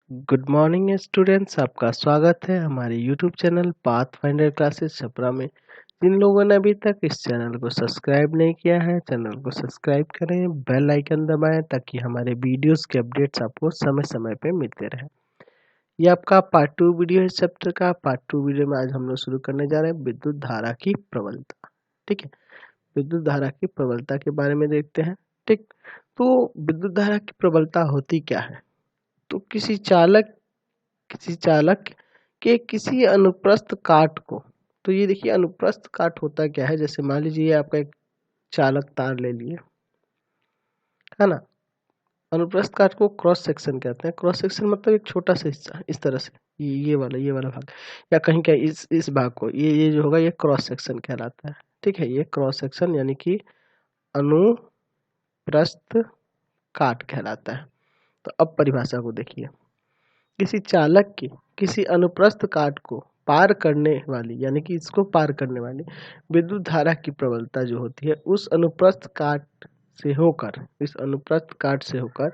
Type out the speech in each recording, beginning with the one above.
Good morning students, आपका स्वागत है हमारे YouTube channel path finder classes Chhapra में। जिन लोगों ने अभी तक इस चैनल को सब्सक्राइब नहीं किया है, चैनल को सब्सक्राइब करें, बेल आइकन दबाएं ताकि हमारे वीडियोस के अपडेट्स आपको समय समय पे मिलते रहें। ये आपका पार्ट 2 वीडियो है इस चैप्टर का। पार्ट 2 वीडियो में आज हम लोग शुरू करने जा रहे हैं विद्युत धारा की प्रबलता। ठीक है, विद्युत धारा की प्रबलता के बारे में देखते हैं। ठीक, तो विद्युत धारा की प्रबलता होती क्या है? तो किसी चालक के किसी अनुप्रस्थ काट को, तो ये देखिए अनुप्रस्थ काट होता क्या है। जैसे मान लीजिए आपका एक चालक तार ले लिए, है ना। अनुप्रस्थ काट को क्रॉस सेक्शन कहते हैं। क्रॉस सेक्शन मतलब एक छोटा सा हिस्सा इस तरह से, ये वाला भाग, या कहीं का इस भाग को, ये जो होगा ये क्रॉस सेक्शन कहलाता है। ठीक है, ये क्रॉस सेक्शन यानी कि अनुप्रस्थ काट कहलाता है। तो अब परिभाषा को देखिए, किसी चालक की किसी अनुप्रस्थ काट को पार करने वाली, यानी कि इसको पार करने वाली विद्युत धारा की प्रबलता जो होती है उस अनुप्रस्थ काट से होकर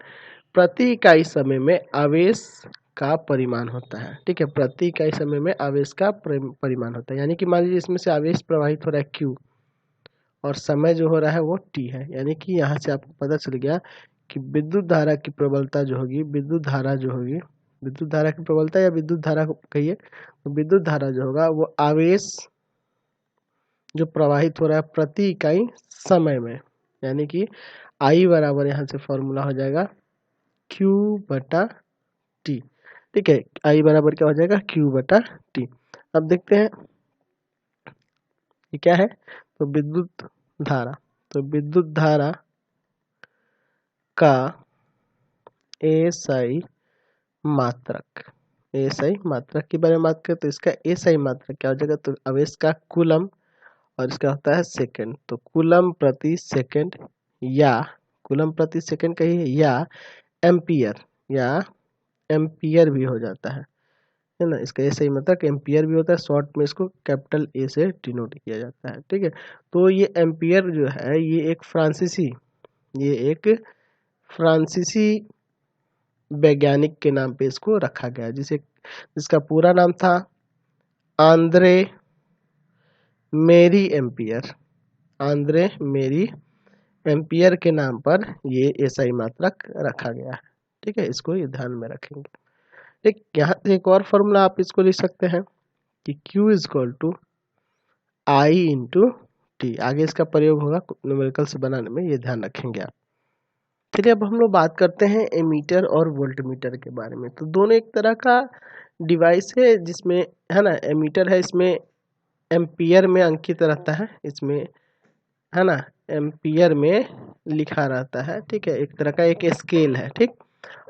प्रति इकाई समय में आवेश का परिमाण होता है। ठीक है, प्रति इकाई समय में आवेश का परिमाण होता है। यानी कि मान लीजिए इसमें से आवेश प्रवाहित हो रहा है Q और समय जो हो रहा है वो T है। यानी कि यहाँ से आपको पता चल गया कि विद्युत धारा की प्रबलता जो होगी, विद्युत धारा की प्रबलता या विद्युत धारा कहिए, तो विद्युत धारा जो होगा वो आवेश जो प्रवाहित हो रहा है प्रति इकाई समय में, यानी कि I बराबर यहाँ से फॉर्मूला हो जाएगा Q बटा T। ठीक है, I बराबर क्या हो जाएगा Q बटा T। अब देखते हैं ये क्या है, तो विद्युत धारा का एसआई मात्रक के बारे में बात करें तो इसका एसआई मात्रक क्या हो जाएगा, तो आवेश का कूलम और इसका होता है सेकंड। तो कूलम प्रति सेकंड कहिए या एम्पियर भी हो जाता है ना। इसका एसआई मात्रक एम्पियर भी होता है, शॉर्ट में इसको कैपिटल ए से डिनोट किया जाता है। ठीक है, तो ये एम्पियर जो है ये एक फ्रांसीसी वैज्ञानिक के नाम पे इसको रखा गया, जिसका पूरा नाम था आंद्रे मेरी एम्पियर के नाम पर ये एसआई मात्रक रखा गया है। ठीक है, इसको ये ध्यान में रखेंगे। यहाँ से एक और फॉर्मूला आप इसको लिख सकते हैं कि Q equal to I into T. आगे इसका प्रयोग होगा न्यूमेरिकल से बनाने में, ये ध्यान रखेंगे आप। चलिए अब हम लोग बात करते हैं एमीटर और वोल्टमीटर के बारे में। तो दोनों एक तरह का डिवाइस है जिसमें, है ना, एमीटर है, इसमें एम्पियर में अंकित रहता है, इसमें, है ना, एम्पियर में लिखा रहता है। ठीक है, एक तरह का एक स्केल है। ठीक,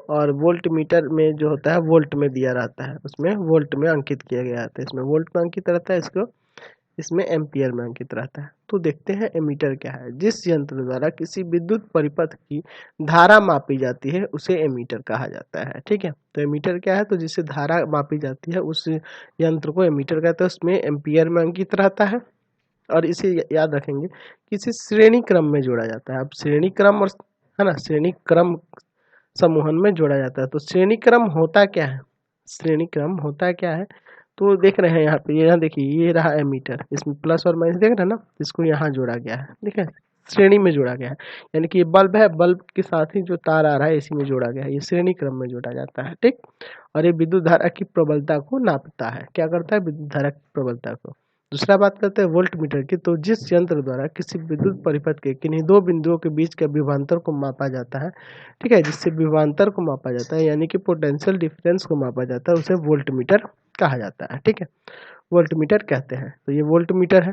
और वोल्टमीटर में जो होता है वोल्ट में दिया रहता है, उसमें वोल्ट में अंकित किया गया रहता है, इसमें वोल्ट में अंकित रहता है, इसमें एम्पियर में अंकित रहता है। तो देखते हैं एमीटर क्या है। जिस यंत्र द्वारा किसी विद्युत परिपथ की धारा मापी जाती है उसे एमीटर कहा जाता है। ठीक है, तो एमीटर क्या है, तो जिससे धारा मापी जाती है उस यंत्र को एमीटर कहते हैं, उसमें एम्पियर में अंकित रहता है। और इसे याद रखेंगे कि इसे श्रेणी क्रम में जोड़ा जाता है। अब श्रेणी क्रम और, है ना, श्रेणी क्रम समूहन में जोड़ा जाता है। तो श्रेणी क्रम होता क्या है, तो देख रहे हैं यहाँ पे, यहाँ देखिए ये रहा एमीटर, इसमें प्लस और माइनस देख रहे हैं ना, इसको यहाँ जोड़ा गया है। ठीक है, श्रेणी में जोड़ा गया है, यानी कि ये बल्ब है, बल्ब के साथ ही जो तार आ रहा है इसी में जोड़ा गया है, ये श्रेणी क्रम में जोड़ा जाता है। ठीक, और ये विद्युत धारा की प्रबलता को नापता है। क्या करता है, विद्युत धारा की प्रबलता को। दूसरा बात करते हैं वोल्ट मीटर की। तो जिस यंत्र द्वारा किसी विद्युत परिपथ के किन्हीं दो बिंदुओं के बीच के विभवांतर को मापा जाता है, ठीक है, जिससे विभवांतर को मापा जाता है यानी कि पोटेंशियल डिफरेंस को मापा जाता है, उसे वोल्ट मीटर कहा जाता है। ठीक है, वोल्ट मीटर कहते हैं। तो ये वोल्ट मीटर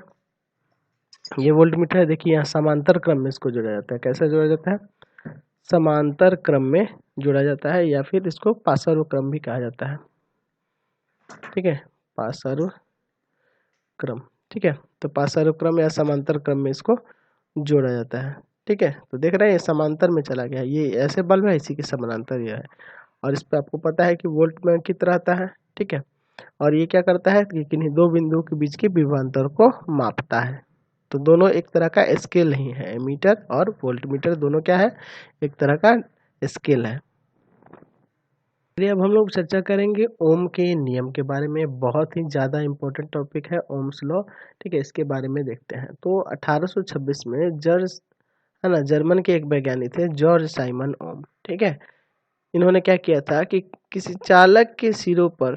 है, देखिए यहाँ समांतर क्रम में इसको जोड़ा जाता है। कैसे जोड़ा जाता है, समांतर क्रम में जोड़ा जाता है, या फिर इसको पार्श्व क्रम भी कहा जाता है। ठीक है, पार्श्व क्रम। ठीक है, तो पार्श्व क्रम या समांतर क्रम में इसको जोड़ा जाता है। ठीक है, तो देख रहे हैं ये समांतर में चला गया, ये ऐसे बल्ब है, इसी के समानांतर ये है, और इस पे आपको पता है कि वोल्ट में अंकित रहता है। ठीक है, और ये क्या करता है कि किन्हीं दो बिंदुओं के बीच के विभवांतर को मापता है। तो दोनों एक तरह का स्केल नहीं है, एमीटर और वोल्टमीटर दोनों क्या है, एक तरह का स्केल है। चलिए अब हम लोग चर्चा करेंगे ओम के नियम के बारे में। बहुत ही ज़्यादा इम्पोर्टेंट टॉपिक है ओम्स लॉ। ठीक है, इसके बारे में देखते हैं। तो 1826 में जॉर्ज, है ना, जर्मन के एक वैज्ञानिक थे जॉर्ज साइमन ओम। ठीक है, इन्होंने क्या किया था कि किसी चालक के सिरों पर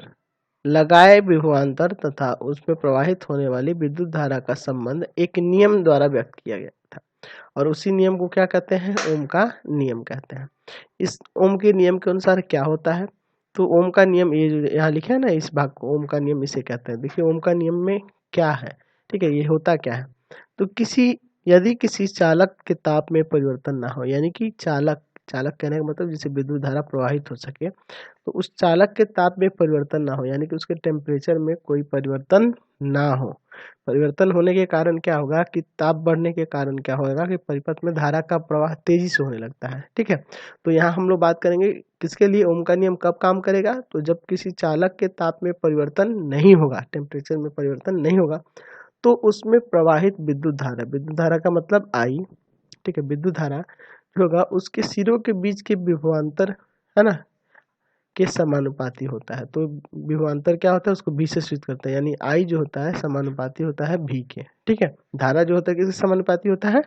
लगाए विभवांतर तथा उसमें प्रवाहित होने वाली विद्युत धारा का संबंध एक नियम द्वारा व्यक्त किया गया था, और उसी नियम को क्या कहते हैं? ओम का नियम कहते हैं। इस ओम के नियम के अनुसार क्या होता है? तो ओम का नियम, ये जो यहाँ लिखा है ना इस भाग को, ओम का नियम इसे कहते हैं। देखिए ओम का नियम में क्या है, ठीक है, ये होता क्या है? तो यदि किसी चालक के ताप में परिवर्तन ना हो, यानी कि चालक चालक कहने का मतलब जिसे विद्युत धारा प्रवाहित हो सके, तो उस चालक के ताप में परिवर्तन ना हो, यानी कि उसके टेम्परेचर में कोई परिवर्तन ना हो। परिवर्तन होने के कारण क्या होगा कि ताप बढ़ने के कारण क्या होगा कि परिपथ में धारा का प्रवाह तेजी से होने लगता है। ठीक है, तो यहाँ हम लोग बात करेंगे किसके लिए ओम का नियम कब काम करेगा? तो जब किसी चालक के ताप में परिवर्तन नहीं होगा, टेम्परेचर में परिवर्तन नहीं होगा, तो उसमें प्रवाहित विद्युत धारा का मतलब आई, ठीक है, विद्युत धारा जो होगा उसके सिरों के बीच के विभवांतर, है ना, के समानुपाती होता है। तो विभवांतर क्या होता है? उसको भी से सूचित करते हैं, यानी आई जो होता है समानुपाती होता है भी के। ठीक है, धारा जो होता है किसके समानुपाती होता है?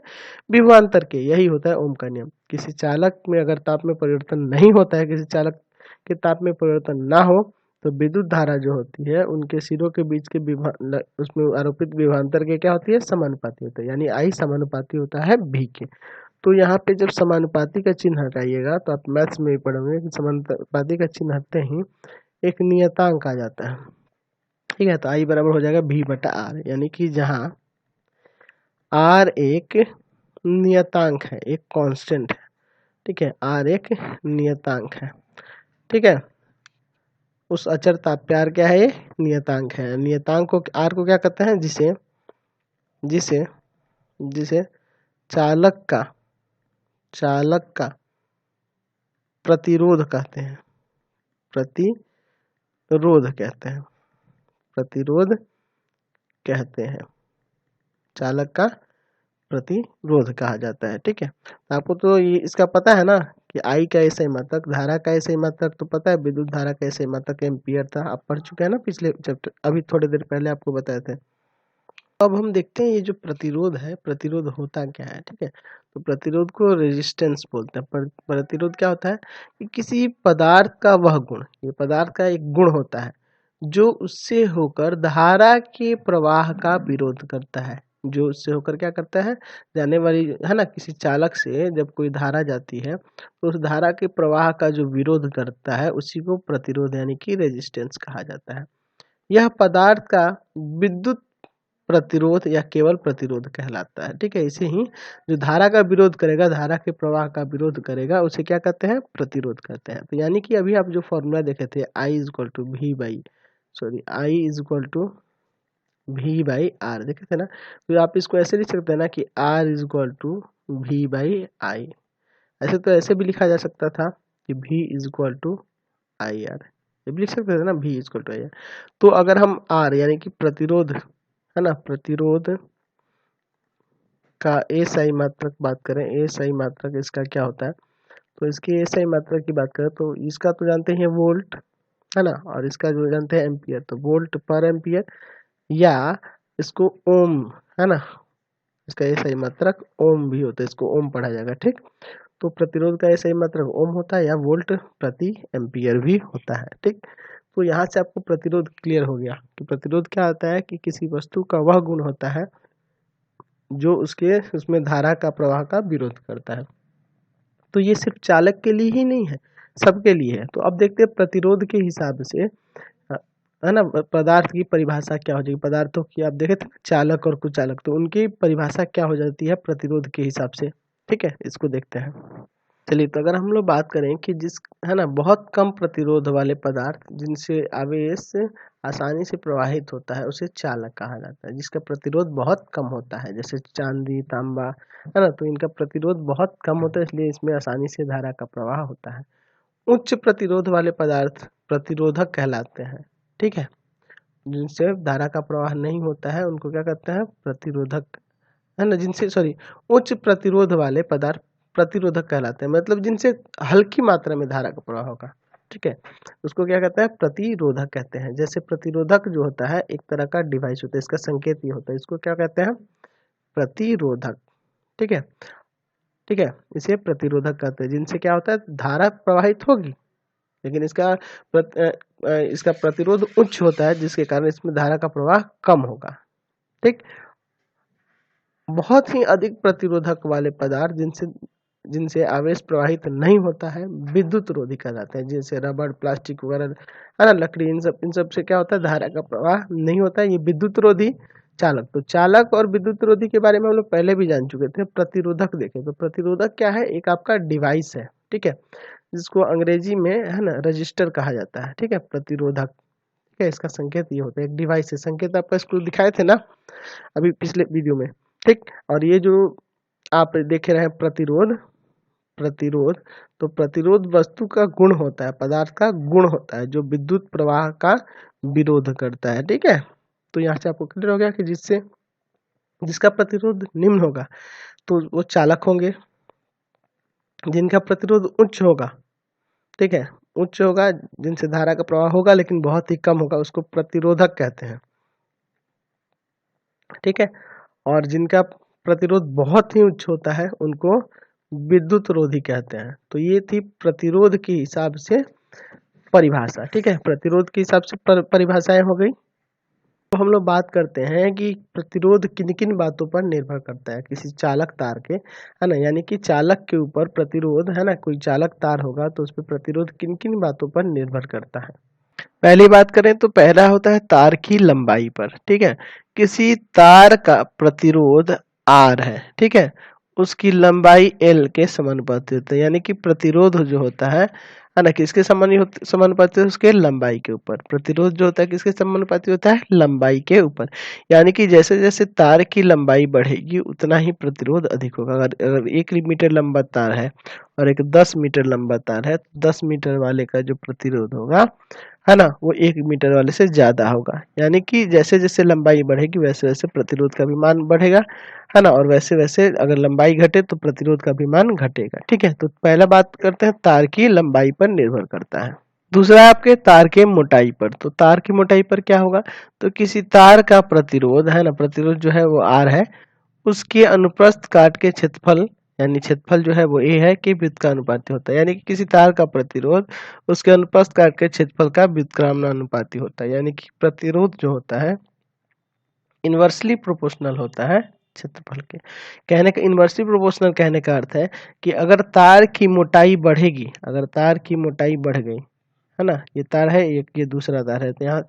विभवांतर के। यही होता है ओम का नियम। किसी चालक में अगर ताप में परिवर्तन नहीं होता है, किसी चालक के ताप में परिवर्तन ना हो, तो विद्युत धारा जो होती है उनके सिरों के बीच के उसमें आरोपित विभवांतर के क्या होती है? समानुपाती होता है, यानी आई समानुपाती होता है भी के। तो यहाँ पे जब समानुपाती का चिन्ह हटाइएगा, तो आप मैथ्स में भी पढ़ोगे कि समानुपाती का चिन्ह हटते ही एक नियतांक आ जाता है। ठीक है, तो आई बराबर हो जाएगा भी बटा आर, यानी कि जहाँ आर एक नियतांक है, एक कांस्टेंट है। ठीक है, आर एक नियतांक है। ठीक है, उस अचर ताप्यार क्या है? ये नियतांक है। नियतांक को आर को क्या कहते हैं? जिसे जिसे जिसे चालक का चालक का प्रतिरोध कहते हैं, प्रतिरोध कहते हैं, प्रतिरोध कहते हैं, चालक का प्रतिरोध कहा जाता है। ठीक है, तो आपको तो ये इसका पता है ना कि आई का ऐसे मात्रक, धारा का ऐसे मात्रक तो पता है, विद्युत धारा का ऐसे मात्रक एम्पियर था, आप पढ़ चुके हैं ना पिछले चैप्टर, अभी थोड़ी देर पहले आपको बताए थे। अब हम देखते हैं ये जो प्रतिरोध है, प्रतिरोध होता क्या है? ठीक है, तो प्रतिरोध को रेजिस्टेंस बोलते हैं। प्रतिरोध क्या होता है कि किसी पदार्थ का वह गुण, ये पदार्थ का एक गुण होता है जो उससे होकर धारा के प्रवाह का विरोध करता है। जो उससे होकर क्या करता है? जाने वाली, है ना, किसी चालक से जब कोई धारा जाती है तो उस धारा के प्रवाह का जो विरोध करता है उसी को प्रतिरोध यानी कि रेजिस्टेंस कहा जाता है। यह पदार्थ का विद्युत प्रतिरोध या केवल प्रतिरोध कहलाता है। ठीक है, इसे ही जो धारा का विरोध करेगा, धारा के प्रवाह का विरोध करेगा, उसे क्या कहते हैं? प्रतिरोध कहते हैं। तो यानी कि अभी आप जो फॉर्मूला देखे थे I is equal to V by I is equal to V by R देखे थे ना, तो आप इसको ऐसे लिख सकते हैं ना कि R is equal to V by I. ऐसे तो ऐसे भी लिखा जा सकता था कि V is equal to I R, ये भी लिख सकते थे ना, V is equal to I R. तो अगर हम आर यानी कि प्रतिरोध, है ना, प्रतिरोध का ए सही मात्रक बात करें, ए सही मात्रक इसका क्या होता है? तो इसकी ए सही मात्रक की बात करें तो इसका तो जानते हैं वोल्ट, है ना, और इसका जो जानते हैं एम्पियर, तो वोल्ट पर एम्पियर या इसको ओम, है ना, इसका ए सही मात्रक ओम भी होता है, इसको ओम पढ़ा जाएगा। ठीक, तो प्रतिरोध का ए सही मात्रक ओम होता है या वोल्ट प्रति एम्पियर भी होता है। ठीक, तो यहाँ से आपको प्रतिरोध क्लियर हो गया कि प्रतिरोध क्या होता है कि किसी वस्तु का वह गुण होता है जो उसमें धारा का प्रवाह का विरोध करता है। तो ये सिर्फ चालक के लिए ही नहीं है, सबके लिए है। तो अब देखते हैं प्रतिरोध के हिसाब से, है ना, पदार्थ की परिभाषा क्या हो जाएगी। पदार्थों की आप देखे थे चालक और कुचालक, तो उनकी परिभाषा क्या हो जाती है प्रतिरोध के हिसाब से। ठीक है, इसको देखते हैं। चलिए, तो अगर हम लोग बात करें कि जिस, है ना, बहुत कम प्रतिरोध वाले पदार्थ जिनसे आवेश आसानी से प्रवाहित होता है उसे चालक कहा जाता है। जिसका प्रतिरोध बहुत कम होता है, जैसे चांदी, तांबा, है ना, तो इनका प्रतिरोध बहुत कम होता है, इसलिए इसमें आसानी से धारा का प्रवाह होता है। उच्च प्रतिरोध वाले पदार्थ प्रतिरोधक कहलाते हैं। ठीक है, जिनसे धारा का प्रवाह नहीं होता है उनको क्या कहते हैं? प्रतिरोधक, है ना, जिनसे उच्च प्रतिरोध वाले पदार्थ प्रतिरोधक कहलाते हैं, मतलब जिनसे हल्की मात्रा में धारा का प्रवाह होगा। ठीक है, उसको क्या कहते हैं, प्रतिरोधक कहते हैं। जैसे प्रतिरोधक जो होता है एक तरह का डिवाइस होता है, इसका संकेत ये होता है, इसको क्या कहते हैं, प्रतिरोधक। ठीक है, ठीक है, इसे प्रतिरोधक कहते हैं, जिनसे क्या होता है, धारा प्रवाहित होगी लेकिन इसका प्रतिरोध उच्च होता है, जिसके कारण इसमें धारा का प्रवाह कम होगा। ठीक, बहुत ही अधिक प्रतिरोधक वाले पदार्थ जिनसे जिनसे आवेश प्रवाहित नहीं होता है विद्युत रोधी कहलाते हैं, जैसे रबड़, प्लास्टिक वगैरह है ना, लकड़ी, इन सब से क्या होता है, धारा का प्रवाह नहीं होता है, ये विद्युत रोधी चालक। तो चालक और विद्युत रोधी के बारे में हम लोग पहले भी जान चुके थे। प्रतिरोधक देखें तो प्रतिरोधक क्या है, एक आपका डिवाइस है, ठीक है, जिसको अंग्रेजी में है ना रजिस्टर कहा जाता है। ठीक है, प्रतिरोधक, ठीक है, इसका संकेत ये होता है, एक डिवाइस है। संकेत आपका स्कूल दिखाए थे ना अभी पिछले वीडियो में। ठीक, और ये जो आप देख रहे हैं प्रतिरोध, प्रतिरोध, तो प्रतिरोध वस्तु का गुण होता है, पदार्थ का गुण होता है जो विद्युत प्रवाह का विरोध करता है। ठीक है, तो यहाँ से आपको क्लियर हो गया कि जिसका प्रतिरोध निम्न होगा तो वो चालक होंगे, जिनका प्रतिरोध उच्च होगा, ठीक है, उच्च होगा, जिनसे धारा का प्रवाह होगा लेकिन बहुत ही कम होगा, उसको प्रतिरोधक कहते हैं। ठीक है, और जिनका प्रतिरोध बहुत ही उच्च होता है उनको विद्युत रोधी कहते हैं। तो ये थी प्रतिरोध के हिसाब से परिभाषा। ठीक है, प्रतिरोध के हिसाब से परिभाषाएं हो गई। तो हम लोग बात करते हैं कि प्रतिरोध किन किन बातों पर निर्भर करता है किसी चालक तार के, है ना, यानी कि चालक के ऊपर प्रतिरोध, है ना, कोई चालक तार होगा तो उस पर प्रतिरोध किन किन बातों पर निर्भर करता है। पहली बात करें तो पहला होता है तार की लंबाई पर। ठीक है, किसी तार का प्रतिरोध R है, ठीक है, उसकी लंबाई L के समानुपाती होता है, यानी कि प्रतिरोध जो होता है ना, किसके समानुपाती है, उसके लंबाई के ऊपर। प्रतिरोध जो होता है किसके समानुपाती होता है, लंबाई के ऊपर। यानी कि जैसे जैसे तार की लंबाई बढ़ेगी उतना ही प्रतिरोध अधिक होगा। अगर 1 मीटर लंबा तार है और एक 10 मीटर लंबा तार है, तो 10 मीटर वाले का जो प्रतिरोध होगा, है ना, वो 1 मीटर वाले से ज्यादा होगा। यानी कि जैसे जैसे लंबाई बढ़ेगी वैसे वैसे प्रतिरोध का भी मान बढ़ेगा, है ना, और वैसे वैसे अगर लंबाई घटे तो प्रतिरोध का भी मान घटेगा। ठीक है, तो पहला बात करते हैं तार की लंबाई पर निर्भर करता है। दूसरा है आपके तार के मोटाई पर। तो तार की मोटाई पर क्या होगा, तो किसी तार का प्रतिरोध, है ना, प्रतिरोध जो है वो R है, उसके अनुप्रस्थ काट के क्षेत्रफल, यानी क्षेत्रफल जो है वो A है के व्युत्क्रमानुपाती होता है। यानी कि किसी तार का प्रतिरोध उसके अनुप्रस्थ काट के क्षेत्रफल का व्युत्क्रमानुपाती होता है। यानी कि प्रतिरोध जो होता है इनवर्सली प्रोपोर्शनल होता है क्षेत्रफल के। कहने का इनवर्सली प्रोपोर्शनल कहने का अर्थ है कि अगर तार की मोटाई बढ़ेगी, अगर तार की मोटाई बढ़ गई, है ना, ये तार है, ये दूसरा तार है, तो यहाँ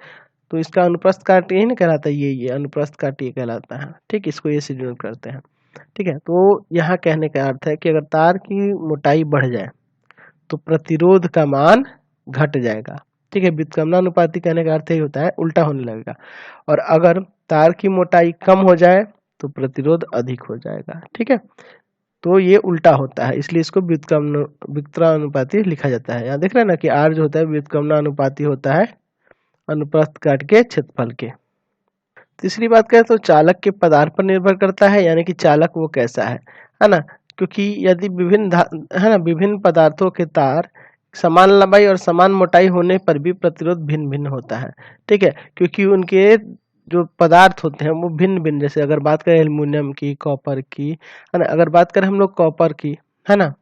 तो इसका अनुप्रस्थ काट यही ना कहलाता है, ये अनुप्रस्थ काट ये कहलाता है। ठीक, इसको ये से डिनोट करते हैं। ठीक है, तो यहाँ कहने का अर्थ है कि अगर तार की मोटाई बढ़ जाए तो प्रतिरोध का मान घट जाएगा। ठीक है, व्युत्क्रमानुपाती कहने का अर्थ यही होता है, उल्टा होने लगेगा। और अगर तार की मोटाई कम हो जाए तो प्रतिरोध अधिक हो जाएगा। ठीक है, तो ये उल्टा होता है, इसलिए इसको व्युत्क्रमानुपाती लिखा जाता है। यहाँ देख रहे हैं ना कि R जो होता है व्युत्क्रमानुपाती होता है अनुप्रस्थ काट के क्षेत्रफल के। तीसरी बात करें तो चालक के पदार्थ पर निर्भर करता है, यानी कि चालक वो कैसा है ना, क्योंकि यदि है ना विभिन्न पदार्थों के तार समान लंबाई और समान मोटाई होने पर भी प्रतिरोध भिन्न भिन्न होता है। ठीक है, क्योंकि उनके जो पदार्थ होते हैं वो भिन्न भिन्न, जैसे अगर बात करें एल्युमिनियम की, कॉपर की, है ना, अगर बात करें हम लोग कॉपर की, है ना,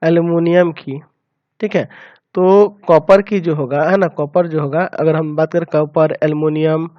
एल्युमिनियम की, ठीक है, तो कॉपर की जो होगा, है ना, कॉपर जो होगा, अगर हम बात करें कॉपर, एल्युमिनियम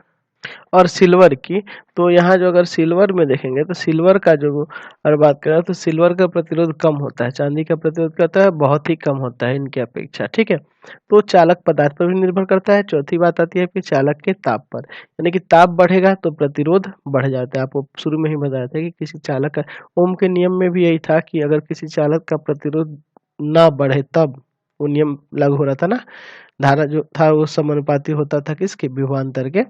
और सिल्वर की, तो यहाँ जो अगर सिल्वर में देखेंगे तो सिल्वर का जो अगर बात करें तो सिल्वर का प्रतिरोध कम होता है, चांदी का प्रतिरोध करता है बहुत ही कम होता है इनकी अपेक्षा। ठीक है, तो चालक पदार्थ पर भी निर्भर करता है। चौथी बात आती है कि चालक के ताप पर, यानी कि ताप बढ़ेगा तो प्रतिरोध बढ़ जाता है। आपको शुरू में ही बताया था कि किसी चालक का, ओम के नियम में भी यही था कि अगर किसी चालक का प्रतिरोध ना बढ़े तब वो नियम लागू हो रहा था ना, धारा जो था वो समानुपाती होता था किसके, विभवांतर के।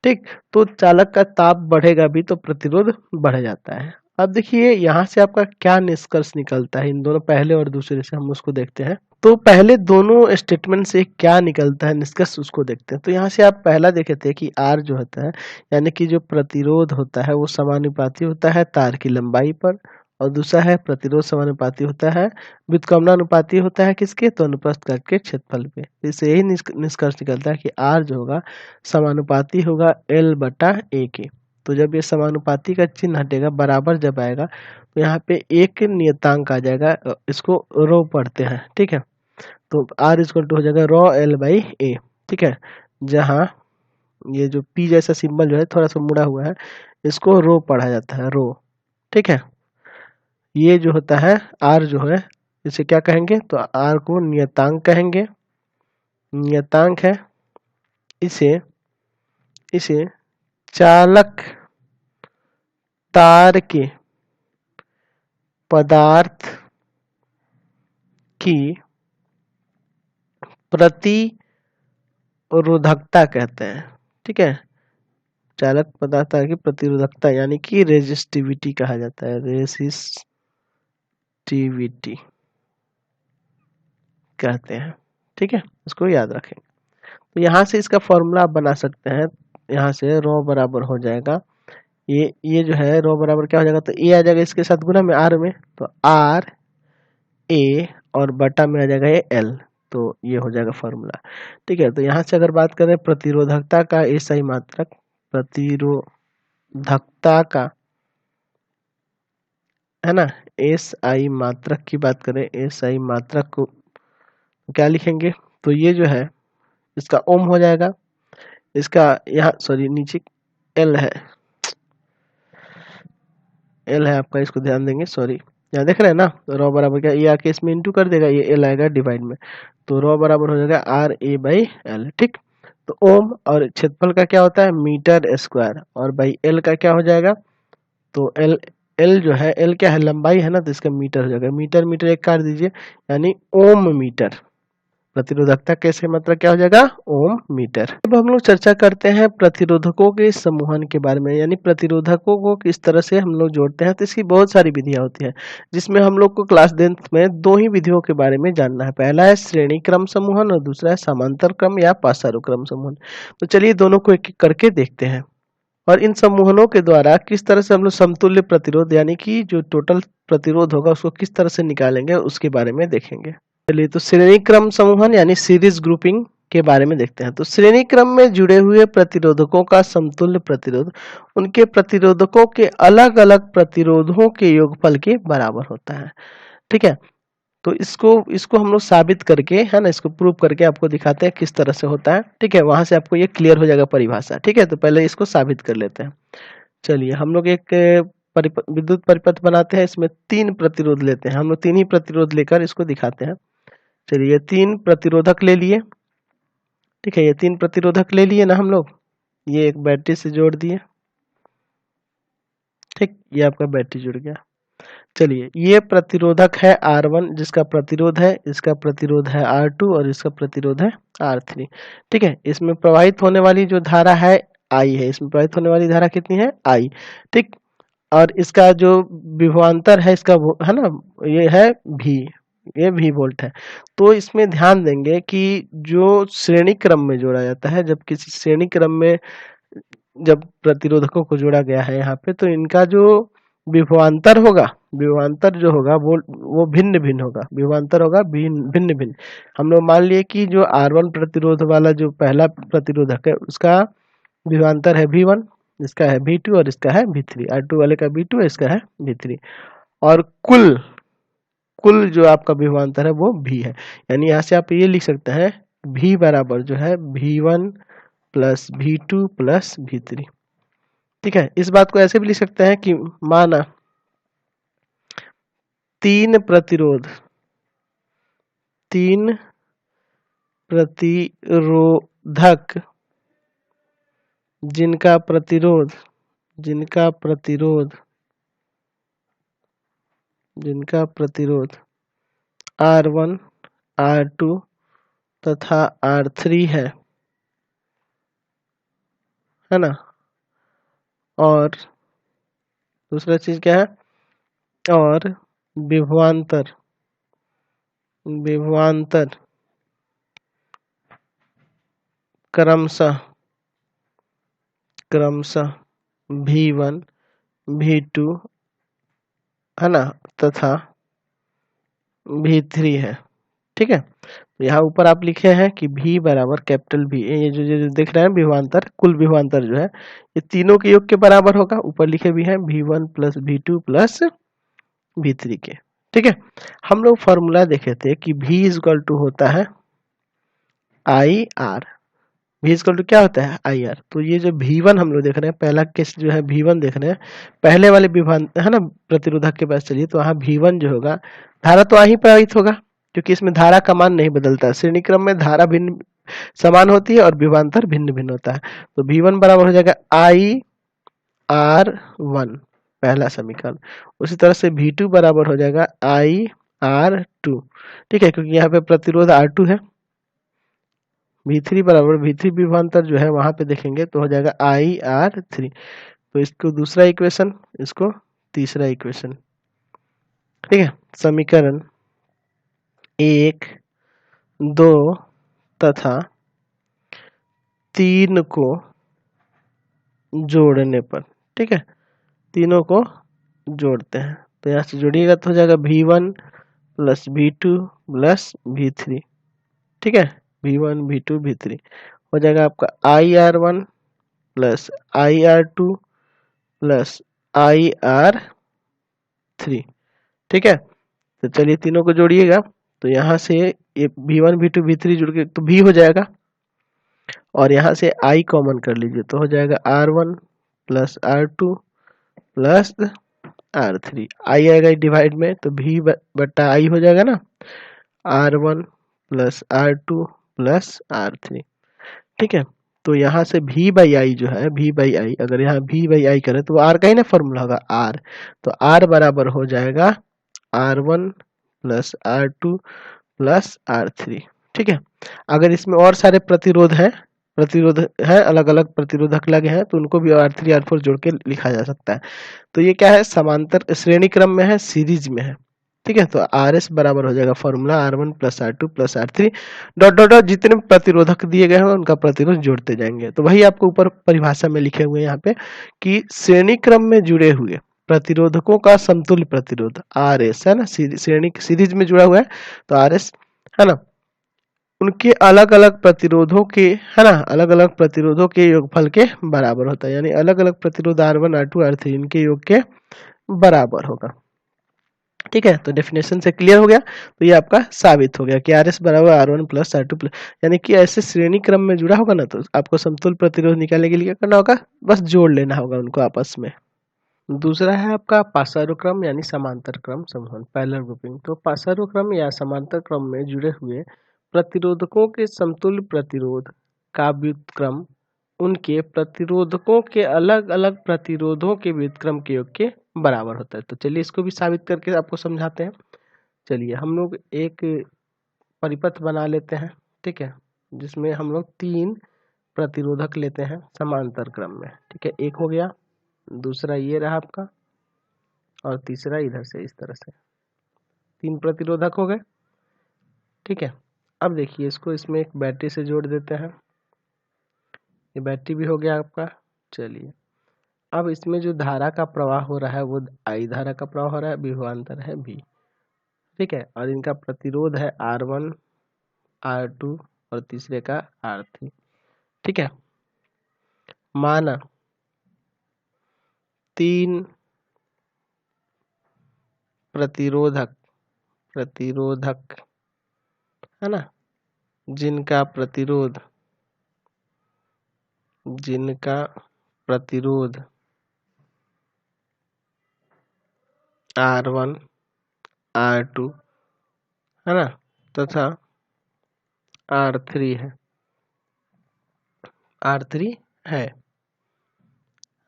ठीक, तो चालक का ताप बढ़ेगा भी तो प्रतिरोध बढ़ जाता है। अब देखिए यहाँ से आपका क्या निष्कर्ष निकलता है, इन दोनों पहले और दूसरे से हम उसको देखते हैं। तो पहले दोनों स्टेटमेंट से क्या निकलता है निष्कर्ष, उसको देखते हैं। तो यहाँ से आप पहला देखे थे कि R जो होता है, यानी कि जो प्रतिरोध होता है वो समानुपाती होता है तार की लंबाई पर, और दूसरा है प्रतिरोध समानुपाती होता है, व्युत्क्रमणानुपाती होता है किसके, तो अनुप्रस्थ काट के क्षेत्रफल पे। इससे यही निष्कर्ष निकलता है कि आर जो होगा समानुपाती होगा एल बटा ए के। तो जब ये समानुपाती का चिन्ह हटेगा, बराबर जब आएगा, तो यहाँ पे एक नियतांक आ जाएगा, इसको रो पढ़ते हैं, ठीक है। तो आर इक्वल टू हो जाएगा रो एल बाई ए, ठीक है। जहाँ ये जो पी जैसा सिंबल जो है थोड़ा सा मुड़ा हुआ है, इसको रो पढ़ा जाता है, रो, ठीक है। ये जो होता है आर जो है, इसे क्या कहेंगे, तो आर को नियतांक कहेंगे, नियतांक है। इसे इसे चालक तार के पदार्थ की प्रतिरोधकता कहते हैं, ठीक है। चालक पदार्थ की प्रतिरोधकता यानी कि रेजिस्टिविटी कहा जाता है, रेजिस्टिविटी कहते हैं, ठीक है। इसको याद रखें। तो यहाँ से इसका फॉर्मूला आप बना सकते हैं। यहाँ से रो बराबर हो जाएगा, ये जो है रो बराबर क्या हो जाएगा, तो ए आ जाएगा इसके साथ गुना में आर में, तो आर ए और बटा में आ जाएगा ये एल, तो ये हो जाएगा फॉर्मूला, ठीक है। तो यहाँ से अगर बात करें प्रतिरोधकता का एसआई मात्रक, प्रतिरोधकता का, है ना, एसआई मात्रक की बात करें, एसआई मात्रक को क्या लिखेंगे, तो ये जो है इसका ओम हो जाएगा, इसका यहाँ सॉरी नीचे एल है, एल है आपका, इसको ध्यान देंगे, सॉरी यहाँ देख रहे हैं ना, तो रो बराबर क्या, ये आके इसमें इंटू कर देगा, ये एल आएगा डिवाइड में, तो रो बराबर हो जाएगा आर ए बाई एल, ठीक। तो ओम और क्षेत्रफल का क्या होता है, मीटर स्क्वायर, और बाई एल का क्या हो जाएगा, तो एल, एल जो है, एल क्या है, लंबाई है ना, तो इसका मीटर हो जाएगा, मीटर मीटर एक काट दीजिए, यानी ओम मीटर। प्रतिरोधकता कैसे मतलब क्या हो जाएगा, ओम मीटर। अब हम लोग चर्चा करते हैं प्रतिरोधकों के समूहन के बारे में, यानी प्रतिरोधकों को किस तरह से हम लोग जोड़ते हैं। तो इसकी बहुत सारी विधियां होती हैं, जिसमें हम लोग को क्लास 10th में दो ही विधियों के बारे में जानना है। पहला है श्रेणी क्रम समूहन और दूसरा है समांतर क्रम या पासारुक्रम समूहन। तो चलिए दोनों को एक एक करके देखते हैं, और इन समूहनों के द्वारा किस तरह से हम लोग समतुल्य प्रतिरोध यानी कि जो टोटल प्रतिरोध होगा उसको किस तरह से निकालेंगे उसके बारे में देखेंगे। चलिए तो श्रेणी क्रम समूहन यानी सीरीज ग्रुपिंग के बारे में देखते हैं। तो श्रेणी क्रम में जुड़े हुए प्रतिरोधकों का समतुल्य प्रतिरोध उनके प्रतिरोधकों के अलग अलग प्रतिरोधों के योगफल के बराबर होता है, ठीक है। तो इसको इसको हम लोग साबित करके, है ना, इसको प्रूव करके आपको दिखाते हैं किस तरह से होता है, ठीक है। वहां से आपको ये क्लियर हो जाएगा परिभाषा, ठीक है। तो पहले इसको साबित कर लेते हैं। चलिए हम लोग एक विद्युत परिपथ बनाते हैं, इसमें तीन प्रतिरोध लेते हैं, हम लोग तीन ही प्रतिरोध लेकर इसको दिखाते हैं। चलिए तीन प्रतिरोधक ले लिए, ठीक है। ये तीन प्रतिरोधक ले लिए ना हम लोग, ये एक बैटरी से जोड़ दिए, ठीक, ये आपका बैटरी जुड़ गया। चलिए ये प्रतिरोधक है R1 जिसका प्रतिरोध है, इसका प्रतिरोध है R2 और इसका प्रतिरोध है R3, ठीक है। इसमें प्रवाहित होने वाली जो धारा है I है, इसमें प्रवाहित होने वाली धारा कितनी है I, ठीक। और इसका जो विभवांतर है इसका है ना, ये है V, ये V वोल्ट है। तो इसमें ध्यान देंगे कि जो श्रेणी क्रम में जोड़ा जाता है, जब किसी श्रेणी क्रम में जब प्रतिरोधकों को जोड़ा गया है यहाँ पे, तो इनका जो विभवांतर होगा, विभवांतर जो होगा वो भिन्न भिन्न होगा, विभवांतर होगा भिन्न भिन्न। हम लोग मान लिए कि जो R1 प्रतिरोध वाला जो पहला प्रतिरोधक है उसका विभवांतर है V1, इसका है V2 और इसका है V3, R2 वाले का V2 है, इसका है V3, और कुल कुल जो आपका विभवांतर है वो V है। यानी यहाँ से आप ये लिख सकते हैं V बराबर जो है V1 plus V2 plus V3, ठीक है। इस बात को ऐसे भी लिख सकते हैं कि माना तीन प्रतिरोधक जिनका प्रतिरोध R1 R2 तथा R3 है ना, और दूसरा चीज क्या है, और विभवांतर क्रमशः V1 V2 है ना, तथा V3 है। ठीक है, तो यहाँ ऊपर आप लिखे हैं कि V बराबर कैपिटल V, ये जो देख रहे हैं विभवांतर, कुल विभवांतर जो है ये तीनों के योग के बराबर होगा। ऊपर लिखे भी हैं V1 plus V2 plus V3 के। ठीक है, हम लोग फॉर्मूला देखे थे कि V इक्वल टू होता है I R. V equal to क्या होता है, आई आर। तो ये जो V1 हम लोग देख रहे हैं, पहला केस जो है V1 देख रहे हैं, पहले वाले विभवांतर है ना प्रतिरोधक के पास चलिए, तो वहाँ V1 जो होगा, धारा तो वहीं प्रवाहित होगा क्योंकि इसमें धारा का मान नहीं बदलता है। श्रेणी क्रम में धारा भिन्न समान होती है और विभवांतर भिन्न भिन्न होता है। तो V1 बराबर हो जाएगा आई आर वन, पहला समीकरण। उसी तरह से V2 बराबर हो जाएगा आई आर टू। ठीक है, क्योंकि यहाँ पे प्रतिरोध R2 है। V3 बराबर V3 विभवांतर जो है वहां पे देखेंगे तो हो जाएगा आई आर थ्री। तो इसको दूसरा इक्वेशन, इसको तीसरा इक्वेशन। ठीक है, समीकरण 1, 2 तथा 3 को जोड़ने पर, ठीक है, तीनों को जोड़ते हैं तो यहाँ से जोड़िएगा तो हो जाएगा V1 plus V2 plus V3। ठीक है, V1 V2 V3 हो जाएगा आपका I R one plus I R two plus I R three. ठीक है, तो चलिए तीनों को जोड़िएगा तो यहाँ से ये V1 V2 V3 जुड़ के तो V हो जाएगा और यहाँ से I कॉमन कर लीजिए तो हो जाएगा R1 plus R2 plus R3। I आएगा डिवाइड में तो V बट्टा I हो जाएगा ना, R1 plus R2 plus R3। ठीक है, तो यहाँ से V बाई आई जो है, V बाई आई, अगर यहाँ V बाई आई करें तो R का ही ना फॉर्मूला होगा R, तो R बराबर हो जाएगा R1 plus R2 plus R3। ठीक है, अगर इसमें और सारे प्रतिरोध है अलग अलग प्रतिरोधक लगे हैं तो उनको भी R3 R4 जोड़ के लिखा जा सकता है। तो ये क्या है, समांतर श्रेणी क्रम में है, सीरीज में है। ठीक है, तो आर एस बराबर हो जाएगा formula R1 plus R2 plus R3 dot dot dot, जितने प्रतिरोधक दिए गए हैं उनका प्रतिरोध जोड़ते जाएंगे। तो वही आपको ऊपर परिभाषा में लिखे हुए हैं यहाँ पे कि श्रेणी क्रम में जुड़े हुए प्रतिरोधकों का समतुल्य प्रतिरोध आर एस है ना, श्रेणी सीरीज में जुड़ा हुआ है तो आर एस है ना, उनके अलग अलग प्रतिरोधों के, है ना, अलग अलग प्रतिरोधों के योगफल के बराबर होता है। यानी अलग अलग प्रतिरोध R1 R2 R3 इनके योग के बराबर होगा। ठीक है, तो डेफिनेशन से क्लियर हो गया। तो ये आपका साबित हो गया कि आर एस बराबर R1 प्लस R2 प्लस, यानी कि ऐसे श्रेणी क्रम में जुड़ा होगा ना तो आपको समतुल्य प्रतिरोध निकालने के लिए क्या करना होगा, बस जोड़ लेना होगा उनको आपस में। दूसरा है आपका पाशानुक्रम यानी समांतर क्रम संबंध, पैरेलल ग्रुपिंग। तो पाशानुक्रम या समांतर क्रम में जुड़े हुए प्रतिरोधकों के समतुल्य प्रतिरोध का व्युत्क्रम उनके प्रतिरोधकों के अलग अलग प्रतिरोधों के व्युत्क्रम के योग के बराबर होता है। तो चलिए इसको भी साबित करके आपको समझाते हैं। चलिए हम लोग एक परिपथ बना लेते हैं, ठीक है, जिसमें हम लोग 3 प्रतिरोधक लेते हैं समांतर क्रम में। ठीक है, एक हो गया, दूसरा ये रहा आपका, और तीसरा इधर से इस तरह से 3 प्रतिरोधक हो गए। ठीक है, अब देखिए इसको इसमें एक बैटरी से जोड़ देते हैं, ये बैटरी भी हो गया आपका। चलिए अब इसमें जो धारा का प्रवाह हो रहा है वो आई धारा का प्रवाह हो रहा है, विभवांतर है V। ठीक है, और इनका प्रतिरोध है R1 R2 और तीसरे का R3। ठीक है, माना 3 प्रतिरोधक है ना, जिनका प्रतिरोध R1 R2 है ना तथा R3 है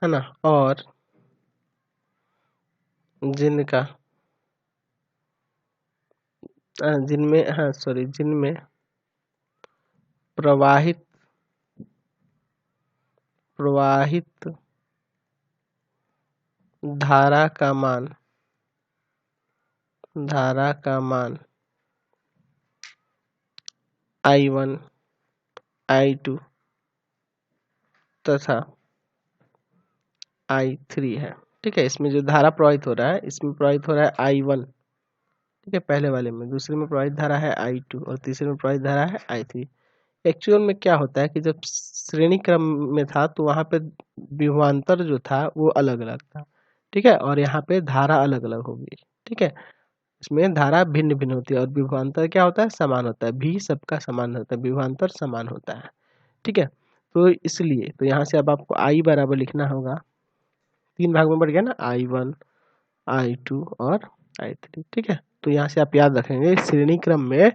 ना, और जिनमें प्रवाहित धारा का मान I1 I2 तथा I3 है। ठीक है। इसमें जो धारा प्रवाहित हो रहा है, इसमें प्रवाहित हो रहा है I1, ठीक है, पहले वाले में। दूसरे में प्रवाहित धारा है I2 और तीसरे में प्रवाहित धारा है I3। एक्चुअल में क्या होता है कि जब श्रेणी क्रम में था तो वहां पे विभवांतर जो था वो अलग अलग था, ठीक है, और यहाँ पे धारा अलग अलग होगी, ठीक है। इसमें धारा भिन्न भिन्न होती है और विभवांतर क्या होता है, समान होता है। भी सबका समान होता है, विभवांतर समान होता है, ठीक है। तो इसलिए तो यहाँ से अब आपको I बराबर लिखना होगा, 3 भाग में बढ़ गया ना, I1, I2 और I3, ठीक है। तो यहाँ से आप याद रखेंगे श्रेणी क्रम में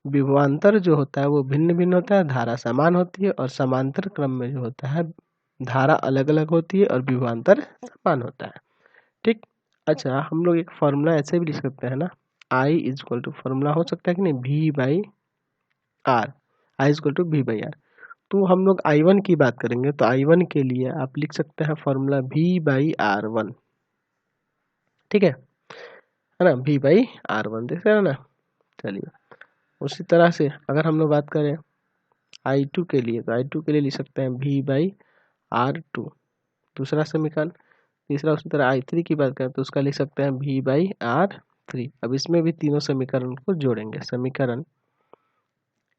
विभवांतर जो होता है वो भिन्न भिन्न होता है, धारा समान होती है, और समांतर क्रम में जो होता है धारा अलग अलग होती है और विभवांतर समान होता है, ठीक। अच्छा, हम लोग एक फॉर्मूला ऐसे भी लिख सकते हैं ना, I is equal to, formula हो सकता है कि नहीं, V by R, I is equal to V by R. तो हम लोग I1 की बात करेंगे तो I1 के लिए आप लिख सकते हैं फॉर्मूला V बाई R1, ठीक है ना, V बाई R1 देख रहे हो ना। चलिए, उसी तरह से अगर हम लोग बात करें I2 के लिए तो I2 के लिए लिख सकते हैं V बाई R2, दूसरा समीकरण। तीसरा उसी तरह I3 की बात करें तो उसका लिख सकते हैं V बाई R3। अब इसमें भी तीनों समीकरण को जोड़ेंगे, समीकरण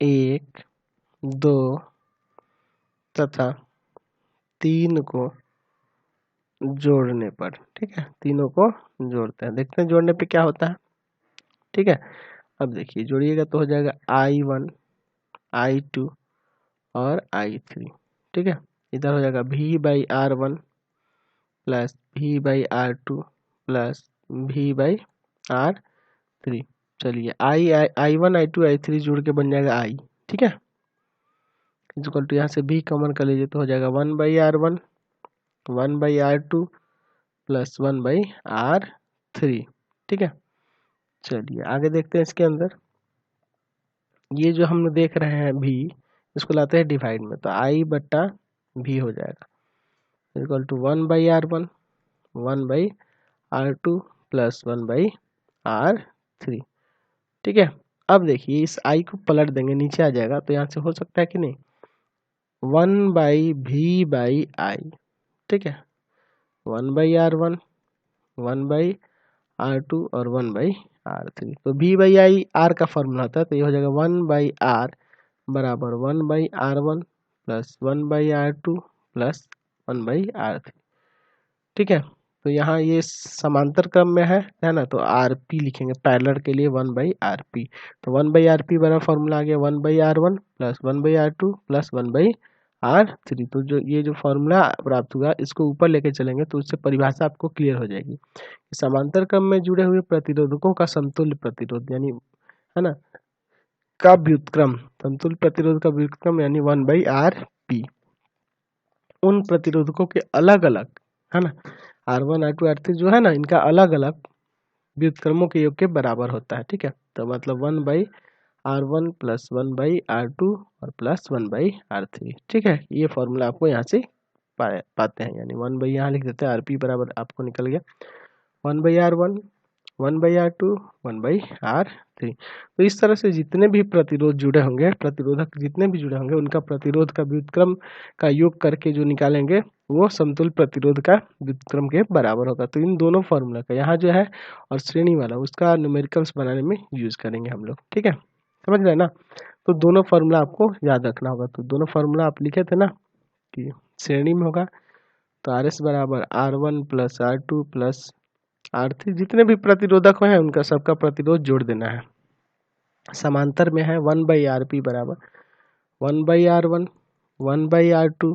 1, 2 तथा 3 को जोड़ने पर, ठीक है, तीनों को जोड़ते हैं, देखते हैं जोड़ने पे क्या होता है, ठीक है। अब देखिए जोड़िएगा तो हो जाएगा I1, I2 और I3, ठीक है। इधर हो जाएगा V by R1 plus V by R2 plus V by R3। चलिए I1, I2, I3 जोड़ के बन जाएगा I, ठीक है। इक्वल टू यहाँ से V कॉमन कर लीजिए तो हो जाएगा 1 by R1, 1 by R2 plus 1 by R3, ठीक है। चलिए आगे देखते हैं इसके अंदर, ये जो हम लोग देख रहे हैं V, इसको लाते हैं डिवाइड में तो I बट्टा V हो जाएगा equal to 1 by R1, 1 by R2 plus 1 by R3, ठीक है। अब देखिए इस I को पलट देंगे, नीचे आ जाएगा तो यहाँ से हो सकता है कि नहीं, 1 बाई V बाई I, ठीक है, 1 बाई R1, 1 बाई R2 और 1 बाई R3। तो V बाई I R का फॉर्मूला होता है, तो ये हो जाएगा 1 बाई R बराबर 1 by R1 plus 1 by R2 plus 1 by R3, ठीक है। तो यहाँ ये समांतर क्रम में है ना, तो RP लिखेंगे, पैरेलल के लिए 1 बाई RP। तो 1 बाई RP बराबर फॉर्मूला आ गया 1 by R1 plus 1 by R2 plus 1 by R3। तो जो ये जो फॉर्मूला प्राप्त हुआ इसको ऊपर लेके चलेंगे तो उससे परिभाषा आपको क्लियर हो जाएगी। समांतर क्रम में जुड़े हुए प्रतिरोधकों का समतुल्य प्रतिरोध यानी, है ना, का व्युत्क्रम, समतुल्य प्रतिरोध का व्युत्क्रम यानी 1 बाई RP। उन प्रतिरोधकों के अलग अलग, है ना, R1, R2, R3 जो है ना, इनका अलग अलग व्युत्क्रमों के योग के बराबर होता है, ठीक है। तो मतलब 1 by R1 plus 1 by R2 और प्लस 1 बाई R3, ठीक है। ये फॉर्मूला आपको यहाँ से पाते हैं, यानी 1 बाई यहाँ लिख देते हैं, RP बराबर आपको निकल गया 1 by R1, 1 by R2, 1 by R3। तो इस तरह से जितने भी प्रतिरोध जुड़े होंगे, प्रतिरोधक जितने भी जुड़े होंगे, उनका प्रतिरोध का व्युत्क्रम का योग करके जो निकालेंगे वो समतुल्य प्रतिरोध का व्युत्क्रम के बराबर होगा। तो इन दोनों फॉर्मूला का यहाँ जो है और श्रेणी वाला उसका न्यूमेरिकल्स बनाने में यूज करेंगे हम लोग, ठीक है, समझ रहे हैं ना। तो दोनों फॉर्मूला आपको याद रखना होगा। तो दोनों फॉर्मूला आप लिखे थे ना कि श्रेणी में होगा तो RS बराबर R1 plus R2 plus R3, जितने भी प्रतिरोधक हैं उनका सबका प्रतिरोध जोड़ देना है। समांतर में है 1 बाई RP बराबर 1 बाई R1, 1 बाई R2,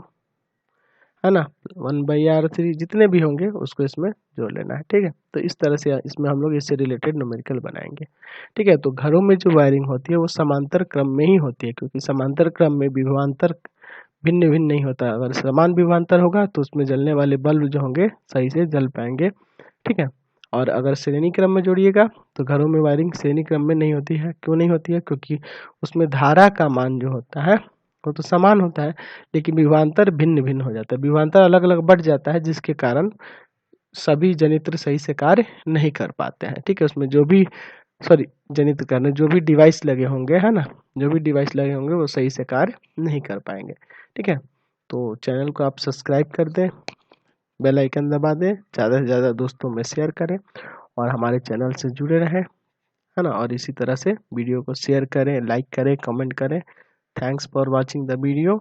है ना, 1 बाई R3, जितने भी होंगे उसको इसमें जोड़ लेना है, ठीक है। तो इस तरह से इसमें हम लोग इससे रिलेटेड न्यूमेरिकल बनाएंगे, ठीक है। तो घरों में जो वायरिंग होती है वो समांतर क्रम में ही होती है, क्योंकि समांतर क्रम में विभवांतर भिन्न भिन्न नहीं होता। अगर समान विभवांतर होगा तो उसमें जलने वाले बल्ब जो होंगे सही से जल पाएंगे, ठीक है। और अगर श्रेणी क्रम में जोड़िएगा तो घरों में वायरिंग श्रेणी क्रम में नहीं होती है। क्यों नहीं होती है? क्योंकि उसमें धारा का मान जो होता है वो तो समान होता है, लेकिन विभवांतर भिन्न भिन्न हो जाता है, विभवांतर अलग अलग बढ़ जाता है, जिसके कारण सभी जनित्र सही से कार्य नहीं कर पाते हैं, ठीक है। उसमें जो भी जनित्र करने जो भी डिवाइस लगे होंगे, है ना, जो भी डिवाइस लगे होंगे वो सही से कार्य नहीं कर पाएंगे, ठीक है। तो चैनल को आप सब्सक्राइब कर दें, बेल आइकन दबा दें, ज़्यादा से ज़्यादा दोस्तों में शेयर करें और हमारे चैनल से जुड़े रहें, है ना। और इसी तरह से वीडियो को शेयर करें, लाइक करें, कमेंट करें। Thanks for watching the video.